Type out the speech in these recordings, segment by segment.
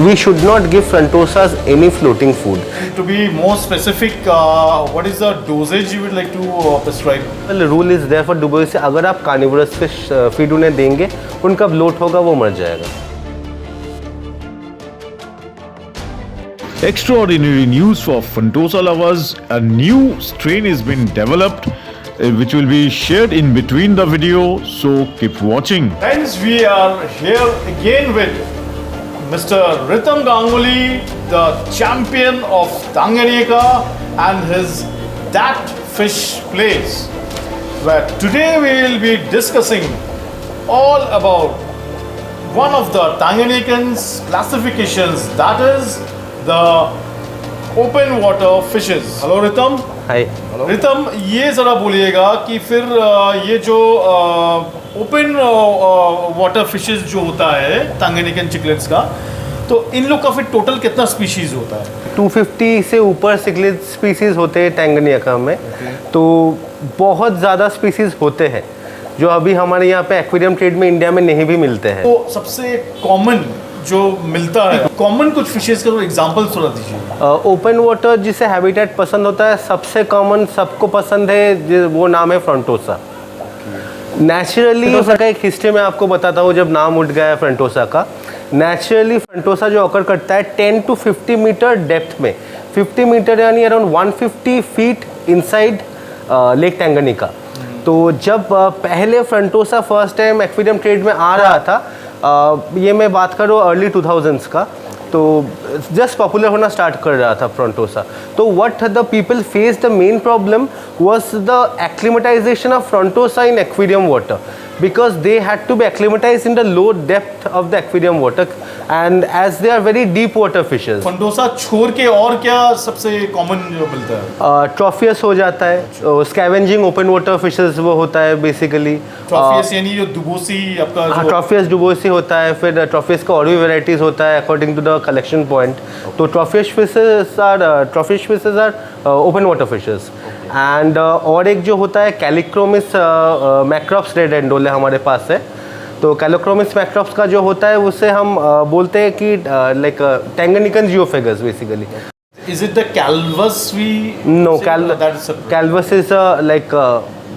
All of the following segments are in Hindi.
We should not give Frontosas any floating food. To be more specific, what is the dosage you would like to prescribe? Well, the rule is there for Dubai से अगर आप carnivorous fish feed उन्हें देंगे, उनका bloat होगा वो मर जाएगा. Extraordinary news for Frontosa lovers. A new strain has been developed which will be shared in between the video, so keep watching. Friends, we are here again with Mr. Ritam Ganguly, the champion of Tanganyika and his That Fish Place, where today we will be discussing all about one of the Tanganyikan's classifications, that is the open water fishes. Hello Ritam. Hi. Ritam, ये ज़रा बोलिएगा कि फिर ये जो ओपन वाटर फिशेस जो होता है टांगेनिकन चिकलेट्स का, तो इन लोग का फिर टोटल कितना स्पीशीज होता है? 250 से ऊपर सिक्लिड स्पीसीज होते हैं टैंगनिका में. तो बहुत ज़्यादा स्पीसीज होते हैं जो अभी हमारे यहाँ पे एक्वेरियम ट्रेड में इंडिया में नहीं भी मिलते हैं. तो सबसे कॉमन जो मिलता है, कॉमन कुछ फिशेस का एग्जांपल थोड़ा दीजिए. ओपन वाटर जिसे हैबिटेट पसंद होता है, सबसे कॉमन सबको पसंद है, वो नाम है फ्रंटोसा. नेचुरली फ्रंटोसा का एक हिस्ट्री में आपको बताता हूँ. जब नाम उठ गया है फ्रंटोसा का, नेचुरली फ्रंटोसा जो अकर करता है 10 to 50 मीटर डेप्थ में, 50 मीटर यानी अराउंड 150 फीट इनसाइड लेक टैंगनिका. तो जब पहले frontosa first time aquarium trade में आ रहा था, ये मैं बात करूँ अर्ली 2000s का, तो जस्ट पॉपुलर होना स्टार्ट कर रहा था फ्रंटोसा. तो what the people face the main problem was the acclimatisation of frontosa in aquarium water, because they had to be acclimatized in the low depth of the aquarium water, and as they are very deep water fishes. फंडोसा छोड़ के और क्या सबसे कॉमन जो मिलता है? ट्रॉफियस हो जाता है, स्कैवेंजिंग ओपन वाटर फिशेस वो होता है बेसिकली. ट्रॉफियस यानी जो दुबोसी आपका हाँ, ट्रॉफियस डुबोसी होता है. फिर ट्रॉफियस का और भी वेराइटीज़ होता है according to the collection point. तो Tropheus fishes are open water fishes. And और एक जो होता है कैलिक्रोमिस मैक्रोप्स रेड एंडोले हमारे पास है. तो कैलिक्रोमिस मैक्रोप्स का जो होता है उससे हम बोलते हैं कि like Tanganyikan geophagus basically. Is it the calvus we? No, that is separate. calvus is like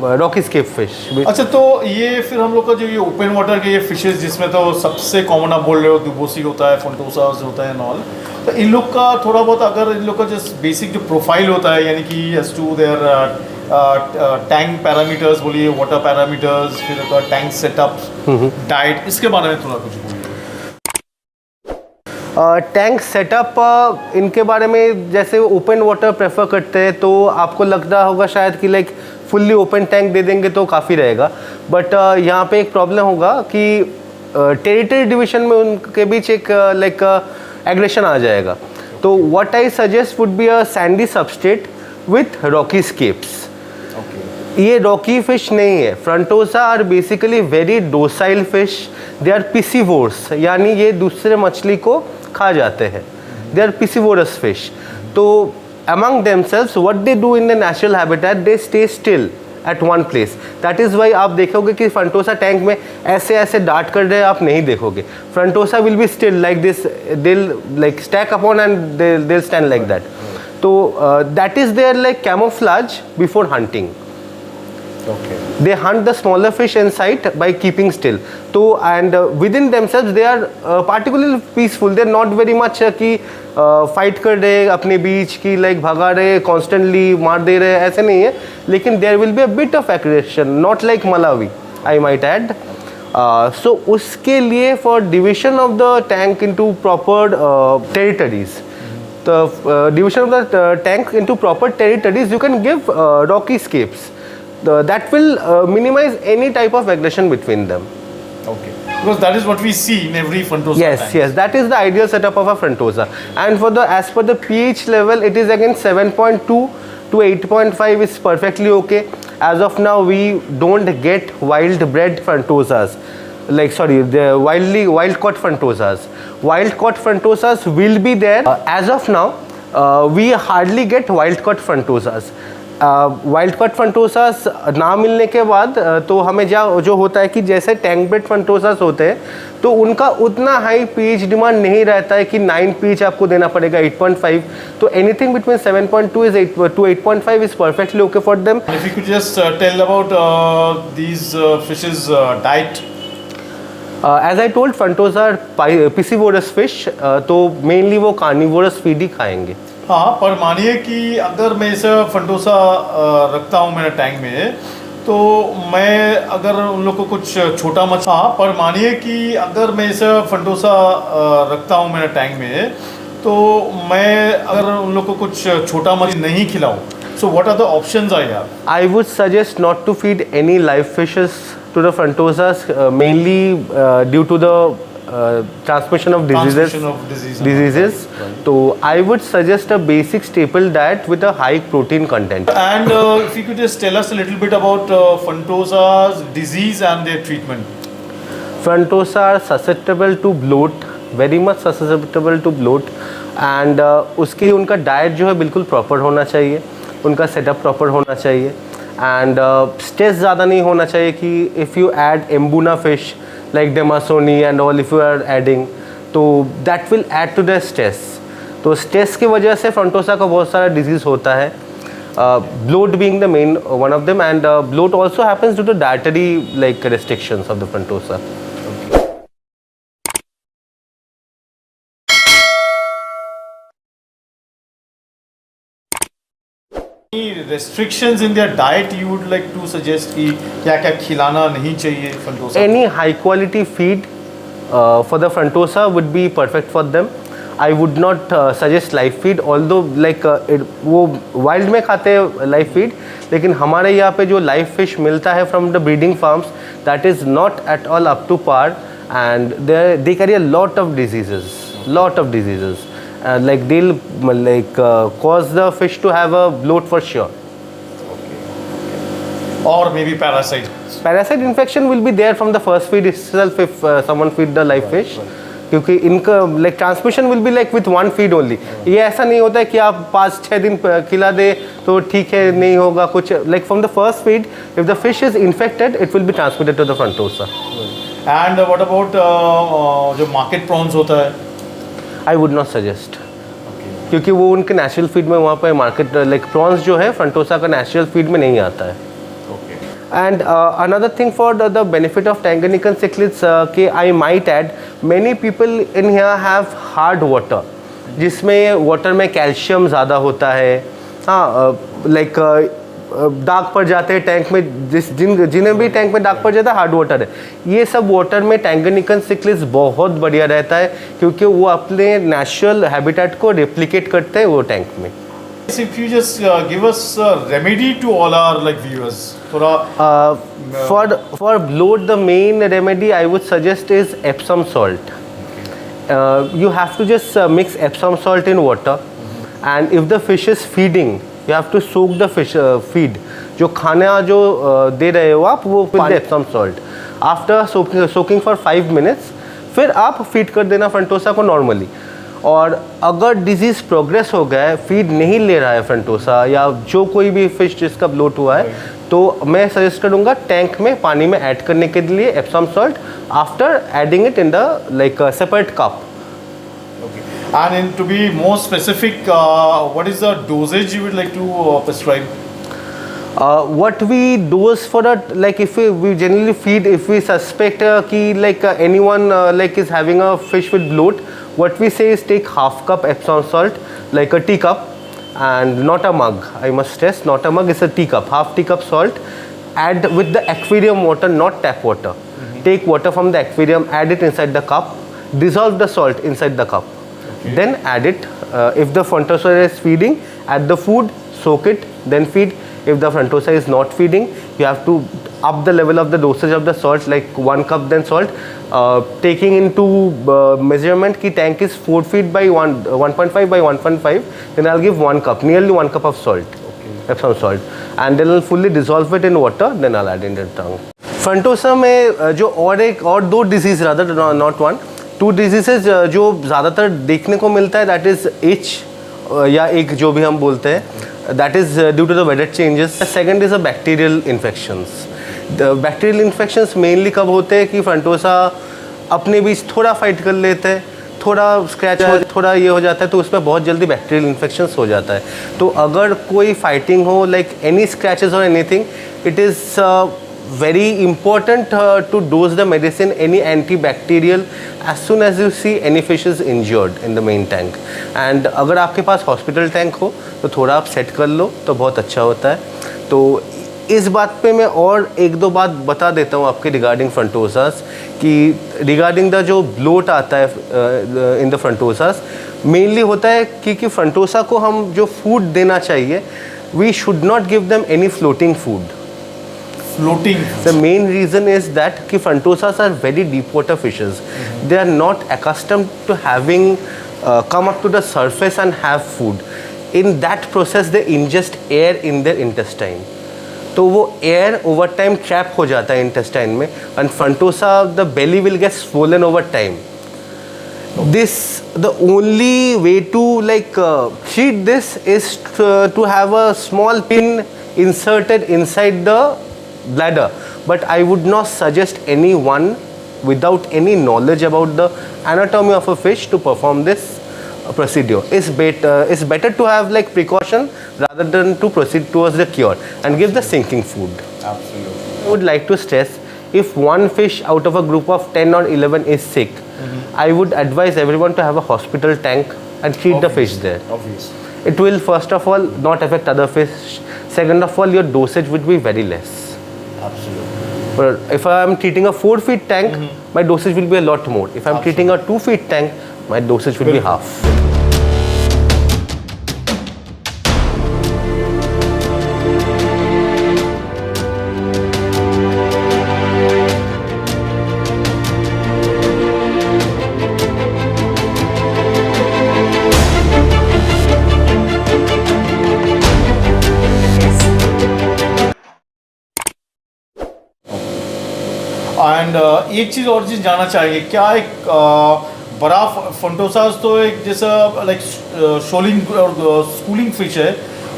rocky scape fish. अच्छा, तो ये फिर हम लोग का जो ये ओपन वाटर के ये फिशेस जिसमें तो सबसे कॉमन आप बोल रहे हो दुबोसी होता है, फंटोसास होता है नॉल, तो इन लोग का थोड़ा बहुत अगर इन लोग का जस्ट बेसिक जो प्रोफाइल होता है, यानी कि as to their tank parameters बोलिए, वाटर पैरामीटर्स, फिर टैंक सेटअप, डाइट, इसके बारे में थोड़ा कुछ बोलिए. टैंक सेटअप इनके बारे में, जैसे ओपन वाटर प्रेफर करते हैं तो आपको लगता होगा शायद कि लाइक फुल्ली ओपन टैंक दे देंगे तो काफ़ी रहेगा. बट यहाँ पे एक प्रॉब्लम होगा कि टेरिटरी डिवीजन में उनके बीच एक लाइक एग्रेशन आ जाएगा. तो what I suggest would be a sandy substrate with rocky scapes. ये रॉकी फिश नहीं है. Frontosa are basically very docile fish. They are piscivores, यानी ये दूसरे मछली को खा जाते हैं. They are piscivorous fish. तो among themselves what they do in the natural habitat, they stay still at one place. that is why आप देखोगे कि फ्रंटोसा टैंक में ऐसे ऐसे डार्ट कर रहे हैं आप नहीं देखोगे. Frontosa will be still like this, they'll like stack upon and they'll stand like that. तो that is their like camouflage before hunting. Okay. They hunt the smaller fish in sight by keeping still. तो and within themselves they are particularly peaceful. They are not very much कि फाइट कर रहे अपने बीच की, लाइक भगा रहे कॉन्स्टेंटली, मार दे रहे, ऐसे नहीं है. लेकिन there will be a bit of aggression, not like Malawi I might add. So उसके लिए for division of the tank into proper territories, the division of the tank into proper territories you can give rocky scapes. That will minimize any type of aggression between them. Okay. Because that is what we see in every Frontosa. Yes, tank. yes, that is the ideal setup of a Frontosa. And for the as per the pH level, it is again 7.2 to 8.5 is perfectly okay. As of now, we don't get wild bred Frontosas. Like sorry, the wild caught Frontosas. Wild caught Frontosas will be there. As of now, we hardly get wild caught Frontosas. Wild caught Frontosas ना मिलने के बाद तो हमें जो होता है कि जैसे टैंक ब्रेड फंटोसास होते हैं तो उनका उतना हाई पीएच डिमांड नहीं रहता है कि 9 पीएच आपको देना पड़ेगा 8.5, तो anything between 7.2 is 8 to 8.5 is perfectly okay for them. If you could just tell about these fishes' diet. As I told Frontosa are piscivorous fish, तो मेनली वो कार्निवोरस फीड ही खाएंगे. हाँ, पर मानिए कि अगर मैं इसे फंटोसा रखता हूँ मेरे टैंक में, तो मैं अगर उन लोग को कुछ छोटा मछली, हाँ, पर मानिए कि अगर मैं इसे फंटोसा रखता हूँ मेरे टैंक में, तो मैं अगर उन लोग को कुछ छोटा मछली नहीं खिलाऊँ, so what are the options I have? I would suggest not to feed any live fishes to the frontosas, mainly due to the transmission of diseases. Diseases. So I would suggest a basic staple diet with a high protein content. And if you could just tell us a little bit about Frontosa's disease and their treatment. Frontosa are susceptible to bloat, very much susceptible to bloat, and उसके लिए उनका डाइट जो है बिल्कुल प्रॉपर होना चाहिए, उनका सेटअप प्रॉपर होना चाहिए, एंड स्ट्रेस ज़्यादा नहीं होना चाहिए कि if you add Mbuna fish like Demasoni and all, if you are adding, तो that will add to the stress. तो स्ट्रेस की वजह से फ्रंटोसा का बहुत सारा डिजीज़ होता है, bloat being the main one of them, and bloat also happens due to dietary like restrictions of the frontosa. Any restrictions in their diet you would like to suggest कि क्या-क्या खिलाना नहीं चाहिए फंटोसा? Any high quality feed for the frontosa would be perfect for them. I would not suggest live feed, although like वो wild में खाते हैं live feed, लेकिन हमारे यहाँ पे जो live fish मिलता है from the breeding farms, that is not at all up to par, and they carry a lot of diseases. Like they'll cause the fish to have a bloat for sure. Or maybe parasite. Parasite infection will be there from the first feed itself if someone feed the live fish. क्योंकि इनका like transmission will be like with one feed only. ये ऐसा नहीं होता है कि आप 5-6 दिन खिला दे तो ठीक है, नहीं होगा कुछ. Like from the first feed, if the fish is infected, it will be transmitted to the frontosa. And what about जो market prawns होता है? I would not suggest. क्योंकि वो उनके नेचुरल फीड में वहाँ पे मार्केट लाइक प्रॉन्स जो है फ्रंटोसा का नेचुरल फीड में नहीं आता है. And another thing for the benefit of Tanganyikan cichlids के I might add, many people in here have hard water, जिसमें वाटर में कैल्शियम ज़्यादा होता है. हाँ, लाइक दाग पड़ जाते हैं टैंक में, जिन्हें भी टैंक में दाग पड़ जाता है हार्ड वाटर है. ये सब वाटर में टैंगनिकन सिक्लिड्स बहुत बढ़िया रहता है क्योंकि वो अपने नेचुरल हैबिटेट को रेप्लिकेट करते हैं वो टैंक में. If you just give us a remedy to all our like viewers for bloat, the main remedy I would suggest is Epsom salt. You have to just mix Epsom salt in water, and if the fish is feeding, you have to soak the fish feed. जो खाना जो दे रहे हो आप वो with the Epsom salt. After soaking for 5 minutes, फिर आप फीड कर देना फ्रंटोसा को नॉर्मली. और अगर डिजीज़ प्रोग्रेस हो गया है, फीड नहीं ले रहा है फ्रंटोसा या जो कोई भी फिश जिसका ब्लोट हुआ है, तो मैं सजेस्ट करूँगा टैंक में पानी में ऐड करने के लिए Epsom salt after adding it in the like separate cup. And to be more specific, what is the dosage you would like to prescribe? What we dose for that, like if we generally feed, if we suspect कि like anyone like is having a fish with bloat, what we say is take half cup Epsom salt, like a teacup, and not a mug. I must stress, not a mug, it's a teacup, half teacup salt. Add with the aquarium water, not tap water. Take water from the aquarium, add it inside the cup, dissolve the salt inside the cup. Then add it. If the frontosa is feeding, add the food, soak it, then feed. If the frontosa is not feeding, you have to up the level of the dosage of the salt, like 1 cup then salt. Taking into measurement कि tank is 4 feet by 1.5 by 1.5, then I'll give 1 cup, nearly 1 cup of salt, Epsom salt, and then I'll fully dissolve it in water. Then I'll add in the tongue. Frontosa में जो और दो disease rather not one, 2 diseases जो ज़्यादातर देखने को मिलता है, that is itch या एक जो भी हम बोलते हैं, that is due to the weather changes. The second is the bacterial infections. The bacterial infections mainly कब होते हैं कि फंटोसा अपने बीच थोड़ा फाइट कर लेते हैं, थोड़ा स्क्रैच हो, थोड़ा ये हो जाता है, तो उसमें बहुत जल्दी बैक्टीरियल इन्फेक्शंस हो जाता है. तो अगर कोई फाइटिंग हो, लाइक एनी स्क्रैचेस और anything, it is very important to dose the medicine, any antibacterial, as soon as you see any fish is injured in the main tank. And अगर आपके पास हॉस्पिटल टैंक हो तो थोड़ा आप सेट कर लो तो बहुत अच्छा होता है. तो इस बात पे मैं और एक दो बात बता देता हूँ आपके रिगार्डिंग फ्रंटोसास, कि रिगार्डिंग द जो ब्लोट आता है इन द फ्रंटोसास, मेनली होता है कि फ्रंटोसा को हम जो फूड देना चाहिए, we should not give them any floating food. Floating. The main reason is that कि frantosas are very deep water fishes. They are not accustomed to having come up to the surface and have food. In that process they ingest air in their intestine. तो वो air over time trap हो जाता है intestine में, and frantosa the belly will get swollen over time. The only way to treat this is to have a small pin inserted inside the bladder, but I would not suggest anyone without any knowledge about the anatomy of a fish to perform this procedure. It's better to have precaution rather than to proceed towards the cure and give the sinking food. Absolutely. I would like to stress, if one fish out of a group of 10 or 11 is sick, I would advise everyone to have a hospital tank and treat the fish there. Obviously. It will first of all not affect other fish. Second of all, your dosage would be very less. Absolutely. But if I am treating a 4 feet tank, my dosage will be a lot more. If I am treating a 2 feet tank, my dosage will be half. And एक चीज़ और चीज़ जानना चाहिए, क्या एक बड़ा फंटोसास तो एक जैसा लाइक शोलिंग और स्कूलिंग फिश है,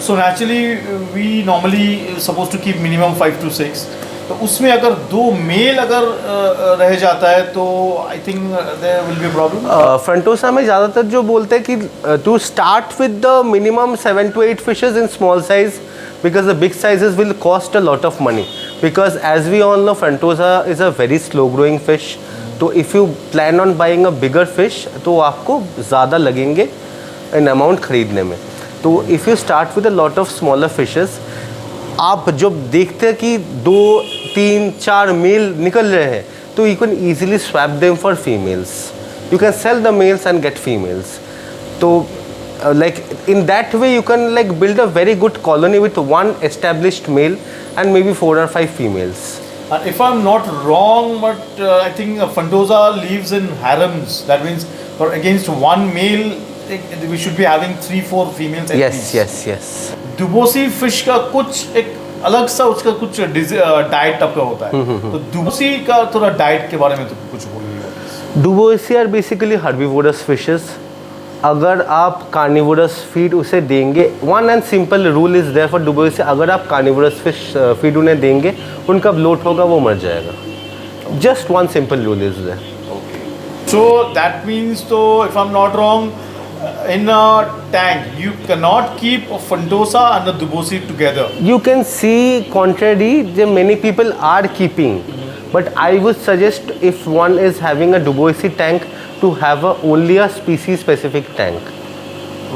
so naturally we normally suppose to keep minimum 5 to 6. तो उसमें अगर 2 मेल अगर रह जाता है तो I think there will be problem. Frontosa में ज़्यादातर जो बोलते हैं कि to start with the minimum 7 to 8 fishes in small size, because the big sizes will cost a lot of money, because as we all know Frontosa is a very slow growing fish. तो if you plan on buying a bigger fish तो आपको ज़्यादा लगेंगे in amount खरीदने में. तो if you start with a lot of smaller fishes, आप जब देखते हैं कि 2, 3, 4 मेल निकल रहे हैं तो you can easily swap them for females. You can sell the males and get females. तो in that way you can build a very good colony with one established male and maybe 4 or 5 females. If I'm not wrong, but I think Frontosa lives in harems. That means for against one male we should be having 3-4 females at least. Yes. Duboisi fish का कुछ एक अलग सा उसका कुछ डाइट टाइप का होता है. तो दुबोसी का थोड़ा डाइट के बारे में तो कुछ बोलिए. Duboisi are basically herbivorous fishes. अगर आप कार्निवोरस फीड उसे देंगे, one and simple rule is there for duboisi, अगर आप कार्निवोरस फिश फीड उन्हें देंगे, उनका ब्लोट होगा, वो मर जाएगा. Just one simple rule is there. So that means, so if I'm not wrong, in a tank you cannot keep a Frontosa and a Dubosi together. You can see contrary, many people are keeping, but I would suggest if one is having a Dubosi tank to have only a species specific tank.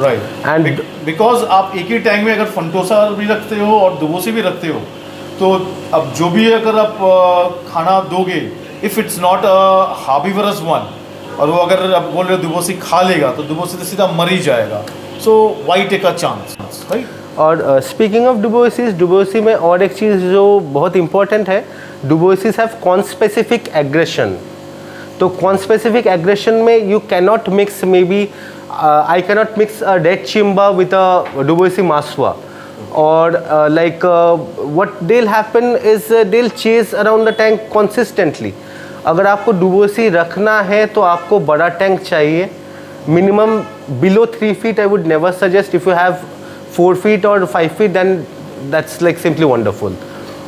Right. And because आप एक ही टैंक में अगर Frontosa भी रखते हो और दुबोसी भी रखते हो, तो अब जो भी अगर आप खाना दोगे, if it's not a herbivorous one, और वो अगर आप बोल रहे हो दुबोसी खा लेगा तो दुबोसी तो सीधा मर ही जाएगा. So why take a chance, right? और स्पीकिंग ऑफ दुबोसी में और एक चीज़ जो बहुत इंपॉर्टेंट है, दुबोसीज हैव कॉन्स्पेसिफिक एग्रेशन. तो कॉन्स्पेसिफिक एग्रेशन में you cannot mix, maybe I cannot mix a red Chimba with a duboisi Maswa, और what they'll happen is they'll chase around the tank consistently. अगर आपको दुबोसी रखना है तो आपको बड़ा टैंक चाहिए, minimum below 3 feet. I would never suggest. If you have 4 feet और 5 फीट, then that's like simply wonderful.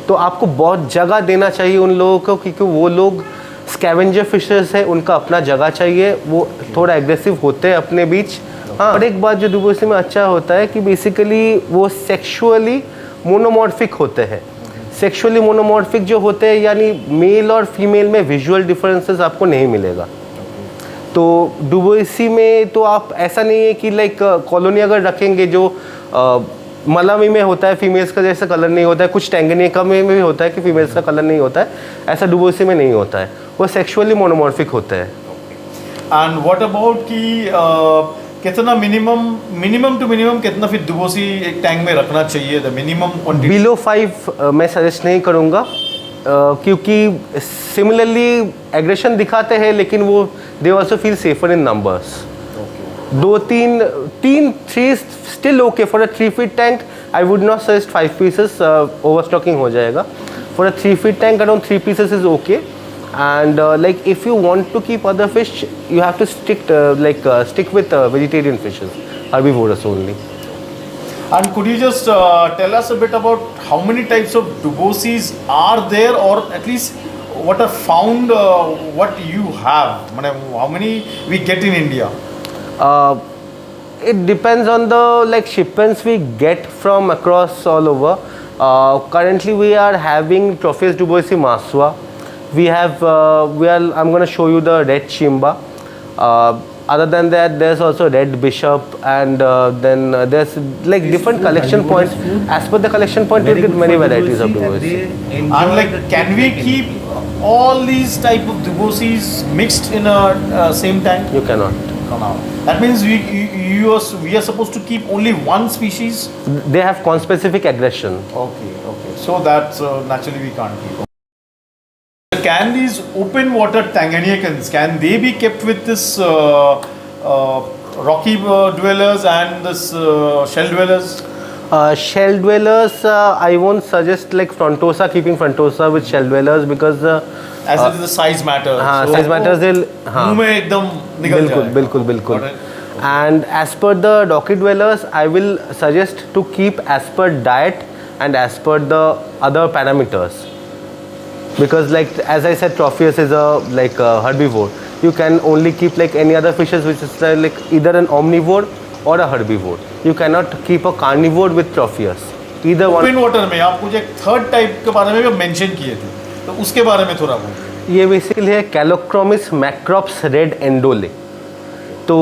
तो आपको बहुत जगह देना चाहिए उन लोगों को, क्योंकि वो लोग स्कैवेंजर फिशर्स है, उनका अपना जगह चाहिए, वो थोड़ा एग्रेसिव होते हैं अपने बीच। हाँ, और एक बात जो डुबोसी में अच्छा होता है कि बेसिकली वो सेक्सुअली मोनोमॉर्फिक होते हैं। सेक्सुअली मोनोमॉर्फिक जो होते हैं यानी मेल और फीमेल में विजुअल डिफरेंसेस आपको नहीं मिलेगा। तो डुबोसी में तो आप ऐसा नहीं है कि लाइक कॉलोनी अगर रखेंगे जो मलामी में होता है फीमेल्स का जैसा कलर नहीं होता है, कुछ टैंगनिका में भी होता है कि फीमेल्स का कलर नहीं होता है, ऐसा डुबोसी में नहीं होता है, वो सेक्सुअली मोनोमॉर्फिक होते हैं। एंड व्हाट अबाउट कि कितना मिनिमम टू मिनिमम कितना फिर डुबोसी एक टैंक में रखना चाहिए, द मिनिमम क्वांटिटी? बिलो 5 मैं सजेस्ट नहीं करूँगा, क्योंकि सिमिलरली एग्रेशन दिखाते हैं लेकिन वो they also feel safer in numbers. 3 still okay for a 3 feet tank. I would not suggest 5 pieces, overstocking हो जाएगा। For a 3 feet tank around 3 pieces is okay. And like if you want to keep other fish, you have to stick with vegetarian fishes, herbivorous only. And could you just tell us a bit about how many types of dubosies are there, or at least what are found, what you have? How many we get in India? It depends on the shipments we get from across all over. Currently we are having Tropheus duboisi maswa. We have I'm going to show you the red chimba. Other than that, there's also red bishop, and then there's different collection points. As per the collection point, you'll get many varieties of dubosi. And can we keep all these type of dubosies mixed in a same tank? You cannot. That means we are supposed to keep only one species? They have conspecific aggression. Okay. So that's naturally we can't keep. Can these open water Tanganyikans, can they be kept with this rocky dwellers and this shell dwellers? Shell dwellers, I won't suggest frontosa, keeping frontosa with shell dwellers, because as it is the size matters. हाँ, size matters. मुंह में एकदम निकल जाए। बिल्कुल। And as per the rocky dwellers, I will suggest to keep as per diet and as per the other parameters. Because as I said, Tropheus is a herbivore. You can only keep any other fishes which is either an omnivore or a herbivore. You cannot keep a carnivore with Tropheus. Either one. Open water में आप मुझे एक थर्ड टाइप के बारे में भी मेंशन किए थे, तो उसके बारे में थोड़ा बोलिए। ये बेसिकली है Calochromys macrops red endole. तो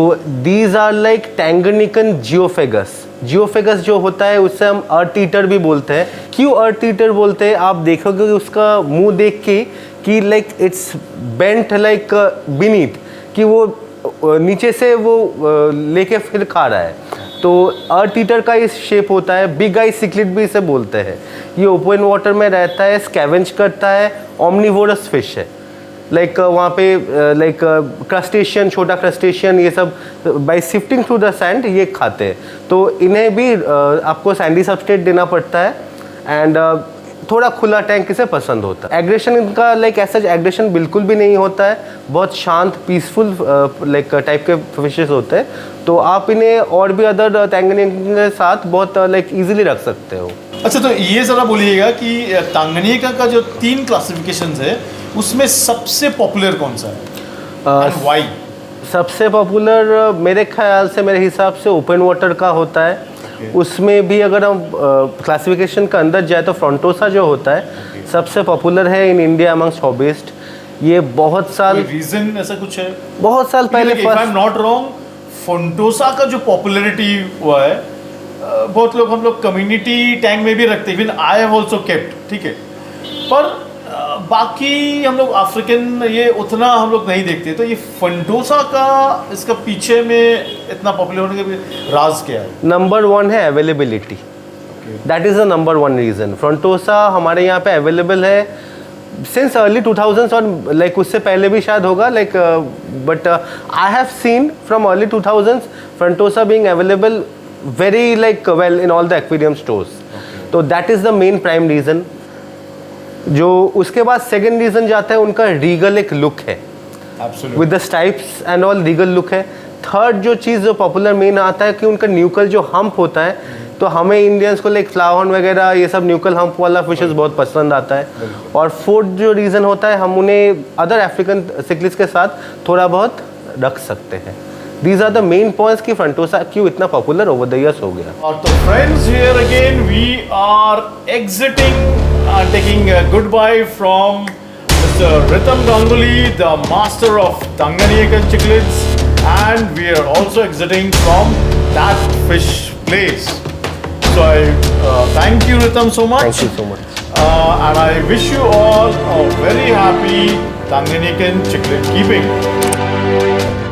these are Tanganyikan geophagus. Geophagus जो होता है उससे हम अर्थ ईटर भी बोलते हैं। क्यों अर्थ ईटर बोलते हैं? आप देखोगे उसका मुंह देख के कि इट्स बेंट बीनीथ, कि वो नीचे से वो लेके फिर खा रहा है। तो अर्थ ईटर का इस शेप होता है। बिग आई सिक्लिड भी इसे बोलते हैं। ये ओपन वाटर में रहता है, स्कैवेंज करता है, ओमनिवोरस फिश है। वहाँ पे क्रस्टेशियन, छोटा क्रस्टेशियन, ये सब by sifting through the sand ये खाते हैं। तो इन्हें भी आपको सैंडी सबस्ट्रेट देना पड़ता है, एंड थोड़ा खुला टैंक इसे पसंद होता है। एग्रेशन इनका ऐसा एग्रेशन बिल्कुल भी नहीं होता है, बहुत शांत पीसफुल टाइप के फिशेस होते हैं। तो आप इन्हें और भी अदर टैंगनिका के साथ बहुत ईजिली रख सकते हो। अच्छा, तो ये ज़रा बोलिएगा कि टैंगनिका का जो 3 क्लासिफिकेशंस है उसमें सबसे पॉपुलर कौन सा है, एंड व्हाई? सबसे पॉपुलर मेरे ख्याल से, मेरे हिसाब से ओपन वाटर का होता है। उसमें भी अगर हम क्लासिफिकेशन का अंदर जाए तो फ्रंटोसा जो होता है सबसे पॉपुलर है इन इंडिया अमंग्स हॉबिस्ट। ये बहुत साल, रीजन ऐसा कुछ है? बहुत साल पहले, if I am not wrong, frontosa का जो पॉपुलैरिटी हुआ है, बहुत लोग, हम लोग कम्युनिटी टैंक में भी रखते हैं, even I have also kept, ठीक है, पर बाकी हम लोग अफ्रीकन ये उतना हम लोग नहीं देखते। तो ये फ्रंटोसा का, इसका पीछे में इतना पॉपुलर होने का राज क्या है? नंबर 1 है availability. That is the number 1 reason. Frontosa हमारे यहाँ पे अवेलेबल है सिंस अर्ली 2000s, और उससे पहले भी शायद होगा, but I have seen from early 2000s frontosa being available very well in all the aquarium stores. तो that is the main prime reason। जो उसके बाद सेकेंड रीज़न जाता है उनका रीगल एक लुक है, with the stripes and all, Regal look है। थर्ड जो चीज़ जो पॉपुलर मेन आता है कि उनका न्यूकल जो हम्प होता है, तो हमें इंडियंस को लाइक फ्लावन वगैरह ये सब न्यूकल हम्प वाला फिशेस बहुत पसंद आता है। और फोर्थ जो रीज़न होता है, हम उन्हें अदर अफ्रीकन सिक्लिड्स के साथ थोड़ा बहुत रख सकते हैं। These are the main points कि फ्रंटोसा क्यों इतना पॉपुलर ओवर द ईयर्स हो गया। तो friends, here again we are exiting, taking a goodbye from Mr. Rhythm Ganguly, the master of Tanganyikan cichlids, and we are also exiting from that fish place. So I thank you, Rhythm, so much. Thank you so much. And I wish you all a very happy Tanganyikan cichlid keeping.